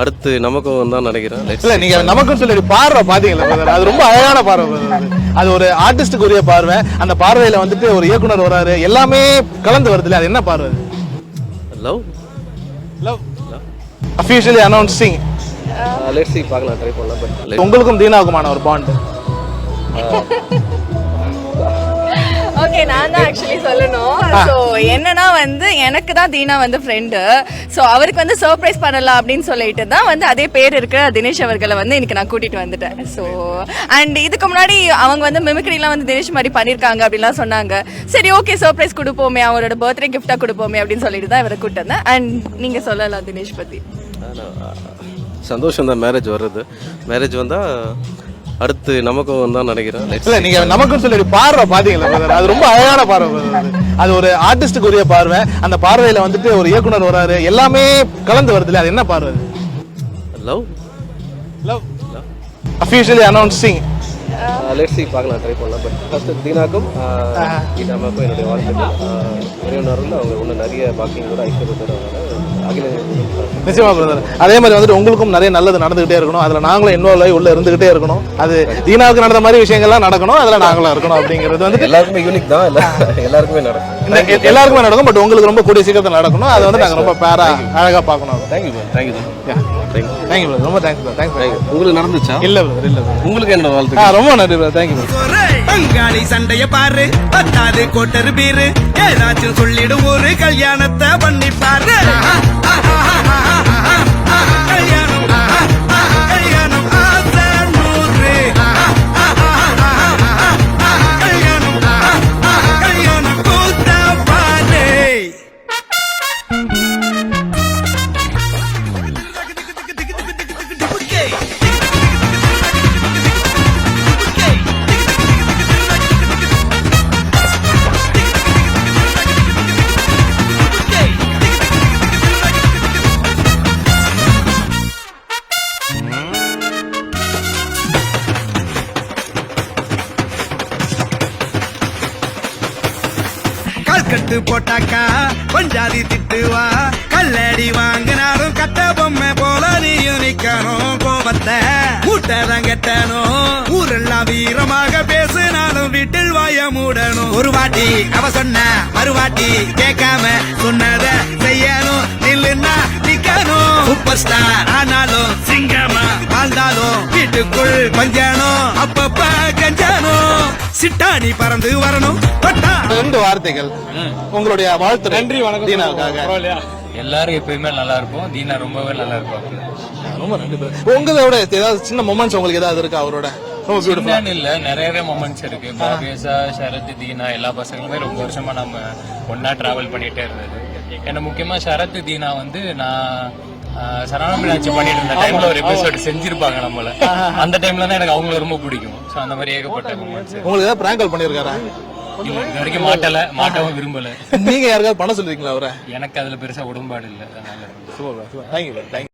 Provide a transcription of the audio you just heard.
அடுத்து நமக்கும் தான் நினைக்கிறேன். இல்ல நீங்க நமக்கும் சொல்லி பார்வை பாத்தீங்களா, அது ரொம்ப அழகான பார்வை. அது ஒரு ஆர்டிஸ்டுக்கு உரிய பார்வை. அந்த பார்வையில வந்துட்டு ஒரு இயக்குனர் வராரு, எல்லாமே கலந்து வருதுல, அது என்ன பார்வை? Love love officially announcing. Let's see பார்க்கலாம், ட்ரை பண்ணலாம். பட் உங்களுக்கும் தீனாவுக்குமான ஒரு பாண்ட். ஓகே, நான் தான் ஆக்சுவலி சொல்லணும். ஸோ என்னன்னா வந்து எனக்கு தான் தீனா வந்து ஃப்ரெண்டு. ஸோ அவருக்கு வந்து சர்ப்ரைஸ் பண்ணலாம் அப்படின்னு சொல்லிட்டு தான் வந்து அதே பேர் இருக்கிற தினேஷ் அவர்களை வந்து இன்னைக்கு நான் கூட்டிட்டு வந்துட்டேன். ஸோ அண்ட் இதுக்கு முன்னாடி அவங்க வந்து மிமிக்ரிலாம் வந்து தினேஷ் மாதிரி பண்ணியிருக்காங்க அப்படின்லாம் சொன்னாங்க. சரி ஓகே, சர்ப்ரைஸ் கொடுப்போமே, அவரோட பர்த்டே கிஃப்டாக கொடுப்போமே அப்படின்னு சொல்லிட்டு தான் இவரை கூப்பிட்டு வந்தேன். அண்ட் நீங்கள் சொல்லலாம் தினேஷ் பற்றி. சந்தோஷம் தான் மேரேஜ் வர்றது. மேரேஜ் வந்தால் அடுத்து நமக்கும் தான் நினைக்கிறேன். இல்ல நீங்க நமக்கும் சொல்லி பார்வை பாத்தீங்களா, அது ரொம்ப அழகான பார்வை. அது ஒரு ஆர்டிஸ்டுக்கு உரிய பார்வை. அந்த பார்வையில வந்துட்டு ஒரு இயக்குனர் வராரு, எல்லாமே கலந்து வருதுல, அது என்ன பார்வை? Love love officially announcing. Let's see பார்க்கலாம், ட்ரை பண்ணலாம். பட் ஃபர்ஸ்ட் தீனாக்கும் நமக்கும் என்னுடைய வாழ்த்துக்கள். இறைவனரில் அவங்க இன்னும் நிறைய பாக்கிங்களோட ஐஸ்வர்யத்தோட நிச்சயமா பிரதர். அதே மாதிரி வந்துட்டு உங்களுக்கும் நிறைய நல்லது நடந்துகிட்டே இருக்கணும், அதுல நாங்களும் இன்வால்வ் ஆகி உள்ள இருந்துகிட்டே இருக்கணும். அது தீனாவுக்கு நடந்த மாதிரி விஷயங்கள்லாம் நடக்கணும், அதுல நாங்களும் இருக்கணும் அப்படிங்கிறது வந்து எல்லாருக்குமே யூனிக் தான். எல்லாருக்குமே நடக்கும், எல்லாருக்குமே நடக்கும். பட் உங்களுக்கு ரொம்ப கூடிய சீக்கிரத்தில் நடக்கணும். அதை வந்து நாங்கள் ரொம்ப பேரா அழகா பார்க்கணும். Thank you sir. தேங்க்யூ பிரதர், ரொம்ப தேங்க்ஸ். உங்களுக்கு நடந்துச்சா? இல்ல பிரதர், இல்ல பிரதர். உங்களுக்கு என்ன வாழ்த்து? ரொம்ப நன்றி பிரதர், தேங்க்யூ பிரதர். பங்காளி சண்டைய பாரு, பத்தாது கோட்டர் பீரு, ஏதாச்சும் சொல்லிடும் ஒரு கல்யாணத்தை பண்ணி பாரு. கட்டு போட்டாக்கா பஞ்சாதி திட்டுவா, கல்லடி வாங்கினாலும் கட்ட பொம்மை போல நீயும் நிக்கணும். கோபத்தை கூட்டதான் கெட்டணும், ஊரெல்லாம் வீரமாக பேசினாலும் வீட்டில் வாய மூடணும். ஒரு வாட்டி அவ சொன்ன மறுவாட்டி கேட்காம சொன்னத செய்யணும். நில்லுன்னா நிக்கணும். சூப்பர் ஸ்டார் ஆனாலும் சிங்கமா வாழ்ந்தாலும் வீட்டுக்குள் பஞ்சனும், அப்பப்ப கஞ்சனும். சிட்டாணி பறந்து வரணும். ரெண்டு வார்த்தைகள் உங்களுடைய வாழ்த்து. நன்றி, வணக்கம். தீனாவுக்காக எல்லாரும் எப்பயுமே நல்லா இருப்போம். தீனா ரொம்பவே நல்லா இருப்பாங்க. ரொம்ப நன்றி. உங்களோட ஏதாவது சின்ன மொமெண்ட்ஸ் உங்களுக்கு ஏதாவது இருக்கா அவரோட? ரொம்ப பியூட்டிஃபுல் இல்ல, நிறையவே மொமெண்ட்ஸ் இருக்கு. பாபேசா, சரத், தீனா எல்லா பசங்களுமே ரொம்ப வருஷமா நம்ம ஒன்னா டிராவல் பண்ணிட்டே இருந்தது. ஏன்னா முக்கியமா சரத், தீனா வந்து நான் சரவண மீனாட்சி பண்ணிட்டு இருந்த டைம்ல ஒரு எபிசோட் செஞ்சிருப்பாங்க நம்மள. அந்த டைம்ல தான் எனக்கு அவங்கள ரொம்ப பிடிக்கும். சோ அந்த மாதிரி ஏகப்பட்ட மொமெண்ட்ஸ். உங்களுக்கு ஏதாவது பிராங்க் கால் பண்ணிருக்காரா? இது வரைக்கும் மாட்டவும் விரும்பல. நீங்க யாருக்காவது பண்ண சொல்லுவீங்களா அவரை? எனக்கு அதுல பெருசா உடன்பாடு இல்லை. அதனால சூப்பர். தேங்க்யூ.